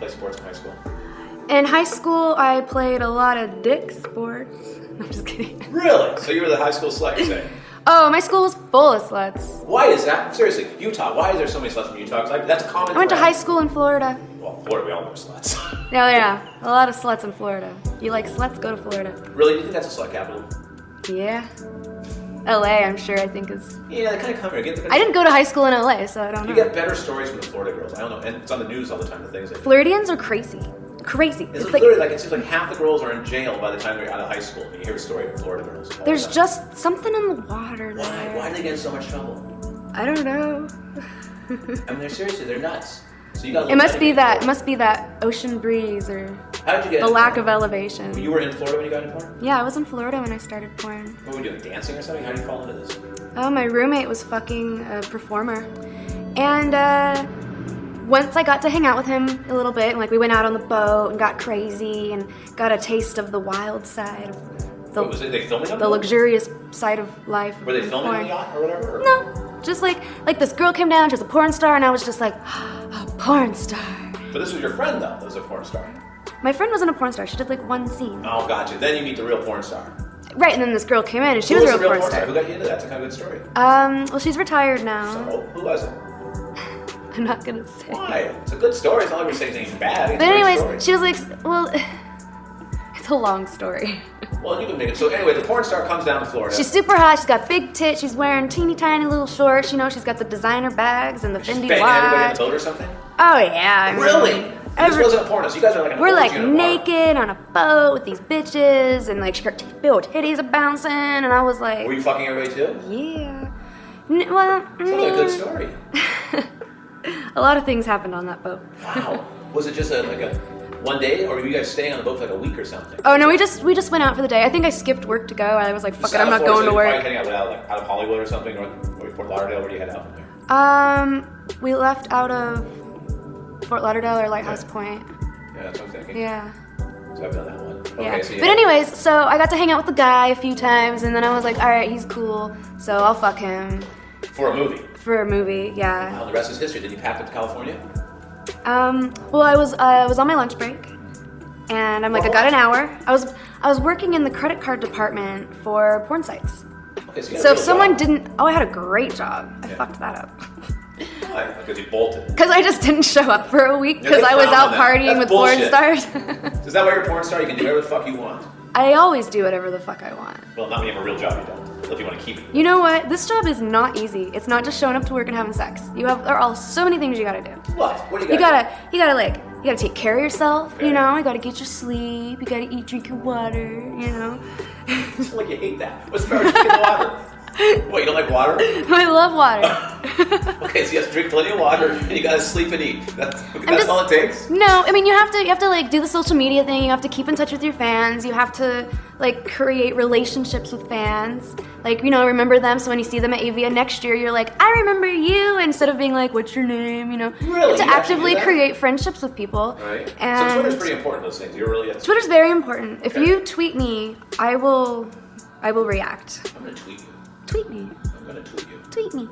play sports in high school? In high school, I played a lot of dick sports. I'm just kidding. Really? So you were the high school slut, you say? Oh, my school was full of sluts. Why is that? Seriously, Utah. Why is there so many sluts in Utah? Like, that's a common I went to thread. high school in Florida. Well, Florida, we all know sluts. Yeah, a lot of sluts in Florida. You like sluts? Go to Florida. Really? Do you think that's a slut capital? Yeah. LA, I'm sure, I think is... Yeah, they kind of come here. I didn't go to high school in LA, so I don't know. You get better stories from the Florida girls. I don't know. And it's on the news all the time, the things they do. Floridians are crazy. Crazy. It's literally like, it seems like half the girls are in jail by the time they're out of high school. You hear a story of Florida girls. There's just something in the water there. Why do they get in so much trouble? I don't know. I mean, they're nuts. So you got. It must be that ocean breeze or How did you get the lack of elevation. You were in Florida when you got into porn? Yeah, I was in Florida when I started porn. What were you doing, dancing or something? How did you fall into this? Oh, my roommate was fucking a performer. And once I got to hang out with him a little bit, and like we went out on the boat and got crazy and got a taste of the wild side of the, was it, they filming on the luxurious side of life. Were they filming on the yacht or whatever? Or? No, just like this girl came down, she was a porn star, and I was just like, a porn star. But this was your friend though, that was a porn star. My friend wasn't a porn star, she did like one scene. Oh, gotcha. Then you meet the real porn star. Right, and then this girl came in, and she was a real porn star. Who got you into that? That's a kind of good story. Well, she's retired now. So, who was it? I'm not gonna say. Why? It's a good story. It's not like we're saying anything bad. It's But a great anyways, story. she was like, well, it's a long story. Well, you can make it. So anyway, the porn star comes down to Florida. She's super hot. She's got big tits. She's wearing teeny tiny little shorts. You know, she's got the designer bags and the She's Fendi banging everybody on watch. the boat or something? Oh yeah. I mean, Really? This wasn't a porno, so you guys are like an we're like orgy in a bar. naked on a boat with these bitches, and like her big old titties are bouncing, and I was like, Were you fucking everybody too? yeah. Well, Sounds like a good story. a lot of things happened on that boat. Wow. Was it just like a one day, or were you guys staying on the boat for like a week or something? Oh no, we just went out for the day. I think I skipped work to go. I was like, fuck it, I'm not going to work. Probably heading out of Hollywood or something, or Fort Lauderdale. Where do you head out from there? We left out of Fort Lauderdale or Lighthouse Point. Yeah, that's what I'm thinking. Yeah. So I've done that one. Okay, Yeah. so But anyways, so I got to hang out with the guy a few times, and then I was like, all right, he's cool, so I'll fuck him. For a movie? For a movie, yeah. Wow, the rest is history. Did you pack up to California? Well, I was on my lunch break, and I'm like, I got an hour. I was working in the credit card department for porn sites. Okay, so you had a So if real someone job. didn't, I had a great job. I fucked that up. Why? Because you bolted. Because I just didn't show up for a week Yeah, because they I was frown out on that. partying That's with bullshit. porn stars. Is that why you're a porn star? You can do whatever the fuck you want. I always do whatever the fuck I want. Well, not when you have a real job, you don't. If you want to keep it. You know what? This job is not easy. It's not just showing up to work and having sex. There are so many things you gotta do. What? What do you You got? gotta take care of yourself, Okay. you know? You gotta get your sleep, you gotta eat, drink your water, you know? You sound like you hate that. What's the matter with drinking water? What, you don't like water? I love water. Okay, so you have to drink plenty of water and you gotta sleep and eat. That's all it takes? No, I mean you have to like do the social media thing, you have to keep in touch with your fans, you have to like create relationships with fans. Like, you know, remember them, so when you see them at Avia next year, you're like, I remember you, instead of being like, what's your name, you know? Really? You have to You actually actively do that? create friendships with people. Right. And So Twitter's pretty important, those things. You're really... Twitter's very important. If Okay. you tweet me, I will react. I'm gonna tweet you. Tweet me. I'm gonna tweet you. Tweet me.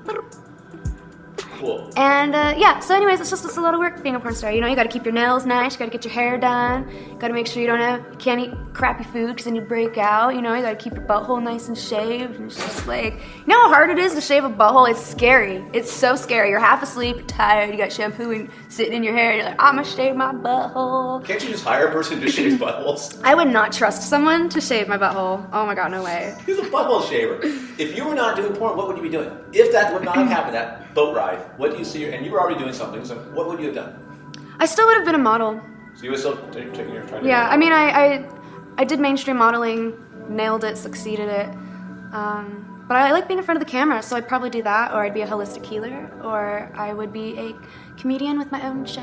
Cool. And yeah, so anyways, it's a lot of work being a porn star. You know, you gotta keep your nails nice, you gotta get your hair done, you gotta make sure you can't eat crappy food because then you break out, you know, you gotta keep your butthole nice and shaved. And it's just like, you know how hard it is to shave a butthole? It's scary. It's so scary. You're half asleep, you're tired, you got shampoo and sitting in your hair, and you're like, I'm gonna shave my butthole. Can't you just hire a person to shave buttholes? I would not trust someone to shave my butthole. Oh my god, no way. He's a butthole shaver. If you were not doing porn, what would you be doing? If that would not have happened, that boat ride, what do you see? And you were already doing something, so what would you have done? I still would have been a model. So you were still taking your trying to... Yeah, I mean, I did mainstream modeling, nailed it, succeeded it. But I like being in front of the camera, so I'd probably do that, or I'd be a holistic healer, or I would be a comedian with my own show.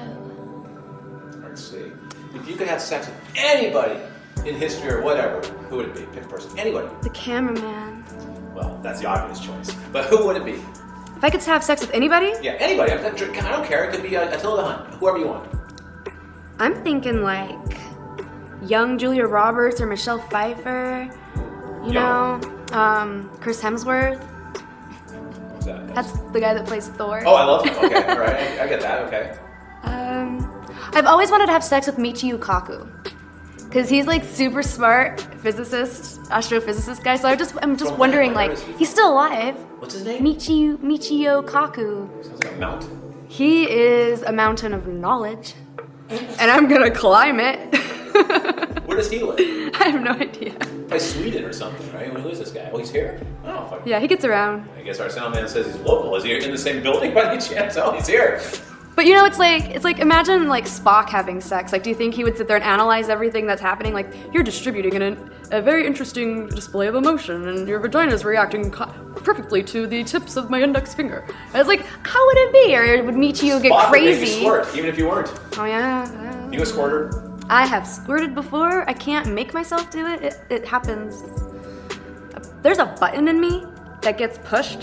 Let's see. If you could have sex with anybody in history or whatever, who would it be? Pick a person. Anybody. The cameraman. Well, that's the obvious choice. But who would it be? If I could have sex with anybody, Yeah, anybody. I don't care. It could be Attila the Hun. Whoever you want. I'm thinking like young Julia Roberts or Michelle Pfeiffer. You know, Chris Hemsworth. Who's that? That's the guy that plays Thor. Oh, I love him. Okay, all right. I get that. Okay. I've always wanted to have sex with Michio Kaku. Because he's like super smart physicist, astrophysicist guy. So I'm just From wondering, where like, is he he's still alive. What's his name? Michio Kaku. Sounds like a mountain. He is a mountain of knowledge. And I'm gonna climb it. Where does he live? I have no idea. Probably Sweden or something, right? Where's this guy? Oh, he's here? Oh, fuck. Yeah, he gets around. I guess our sound man says he's local. Is he in the same building by any chance? Oh, he's here. But you know, it's like imagine like Spock having sex. Like, do you think he would sit there and analyze everything that's happening? Like, you're distributing in a very interesting display of emotion, and your vagina's reacting perfectly to the tips of my index finger. And it's like, how would it be? Or would Michio get Spock would make you crazy? squirt, even if you weren't. Oh yeah. You a squirter? I have squirted before. I can't make myself do it. It happens. There's a button in me that gets pushed